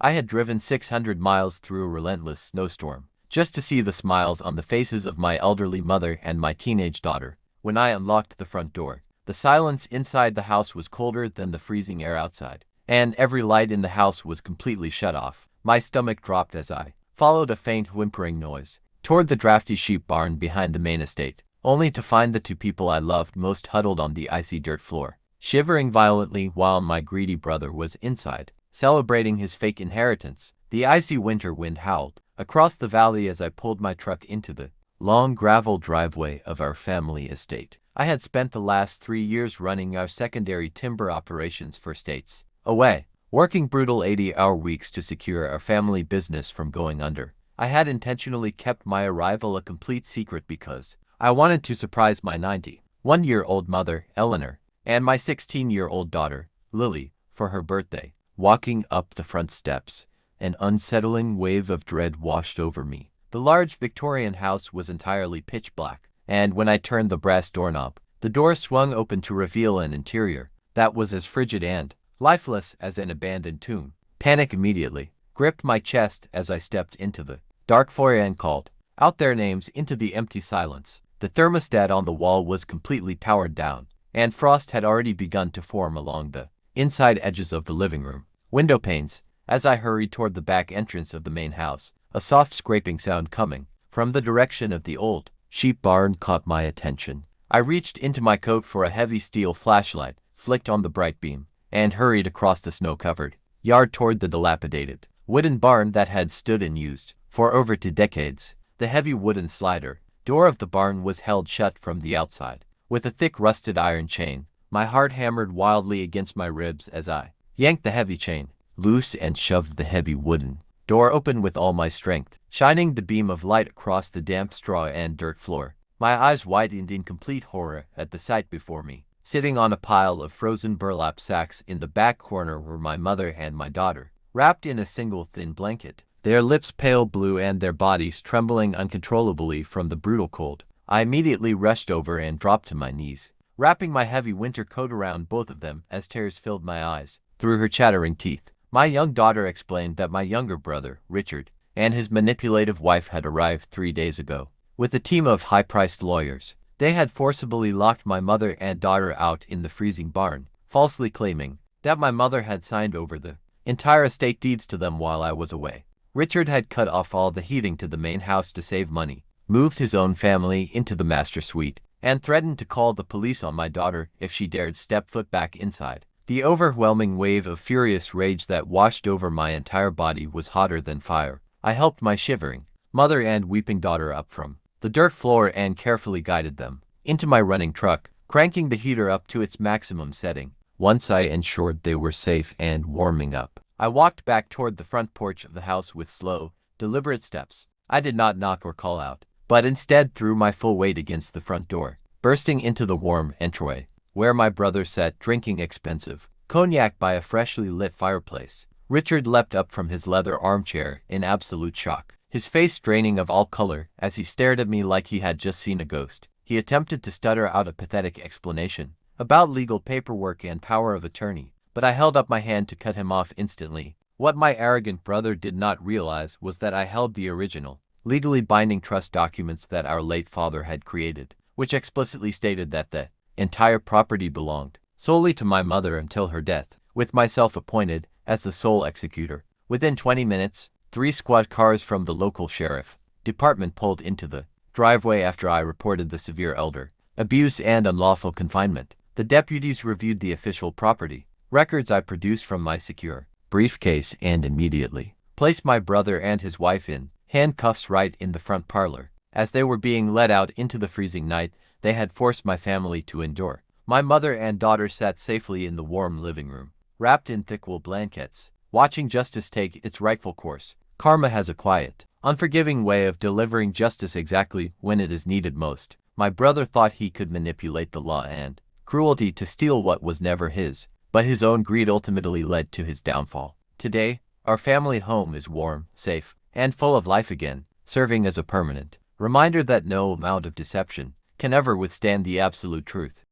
I had driven 600 miles through a relentless snowstorm, just to see the smiles on the faces of my elderly mother and my teenage daughter. When I unlocked the front door, the silence inside the house was colder than the freezing air outside, and every light in the house was completely shut off. My stomach dropped as I followed a faint whimpering noise toward the drafty sheep barn behind the main estate, only to find the two people I loved most huddled on the icy dirt floor, shivering violently while my greedy brother was inside, celebrating his fake inheritance. The icy winter wind howled across the valley as I pulled my truck into the long gravel driveway of our family estate. I had spent the last 3 years running our secondary timber operations for states away, working brutal 80-hour weeks to secure our family business from going under. I had intentionally kept my arrival a complete secret because I wanted to surprise my 91-year-old mother, Eleanor, and my 16-year-old daughter, Lily, for her birthday. Walking up the front steps, an unsettling wave of dread washed over me. The large Victorian house was entirely pitch black, and when I turned the brass doorknob, the door swung open to reveal an interior that was as frigid and lifeless as an abandoned tomb. Panic immediately gripped my chest as I stepped into the dark foyer and called out their names into the empty silence. The thermostat on the wall was completely powered down, and frost had already begun to form along the inside edges of the living room window panes. As I hurried toward the back entrance of the main house, a soft scraping sound coming from the direction of the old sheep barn caught my attention. I reached into my coat for a heavy steel flashlight, flicked on the bright beam, and hurried across the snow-covered yard toward the dilapidated wooden barn that had stood unused for over 2 decades. The heavy wooden slider door of the barn was held shut from the outside with a thick rusted iron chain. My heart hammered wildly against my ribs as I yanked the heavy chain loose and shoved the heavy wooden door open with all my strength, shining the beam of light across the damp straw and dirt floor. My eyes widened in complete horror at the sight before me. Sitting on a pile of frozen burlap sacks in the back corner were my mother and my daughter, wrapped in a single thin blanket, their lips pale blue and their bodies trembling uncontrollably from the brutal cold. I immediately rushed over and dropped to my knees, wrapping my heavy winter coat around both of them as tears filled my eyes. Through her chattering teeth, my young daughter explained that my younger brother, Richard, and his manipulative wife had arrived 3 days ago with a team of high-priced lawyers. They had forcibly locked my mother and daughter out in the freezing barn, falsely claiming that my mother had signed over the entire estate deeds to them while I was away. Richard had cut off all the heating to the main house to save money, moved his own family into the master suite, and threatened to call the police on my daughter if she dared step foot back inside. The overwhelming wave of furious rage that washed over my entire body was hotter than fire. I helped my shivering mother and weeping daughter up from the dirt floor and carefully guided them into my running truck, cranking the heater up to its maximum setting. Once I ensured they were safe and warming up, I walked back toward the front porch of the house with slow, deliberate steps. I did not knock or call out, but instead threw my full weight against the front door, bursting into the warm entryway, where my brother sat drinking expensive cognac by a freshly lit fireplace. Richard leapt up from his leather armchair in absolute shock, his face draining of all color as he stared at me like he had just seen a ghost. He attempted to stutter out a pathetic explanation about legal paperwork and power of attorney, but I held up my hand to cut him off instantly. What my arrogant brother did not realize was that I held the original, legally binding trust documents that our late father had created, which explicitly stated that the entire property belonged solely to my mother until her death, with myself appointed as the sole executor. Within 20 minutes, 3 squad cars from the local sheriff department pulled into the driveway after I reported the severe elder abuse and unlawful confinement. The deputies reviewed the official property records I produced from my secure briefcase and immediately placed my brother and his wife in handcuffs right in the front parlor. As they were being led out into the freezing night they had forced my family to endure, my mother and daughter sat safely in the warm living room, wrapped in thick wool blankets, watching justice take its rightful course. Karma has a quiet, unforgiving way of delivering justice exactly when it is needed most. My brother thought he could manipulate the law and cruelty to steal what was never his, but his own greed ultimately led to his downfall. Today, our family home is warm, safe, and full of life again, serving as a permanent reminder that no amount of deception can ever withstand the absolute truth.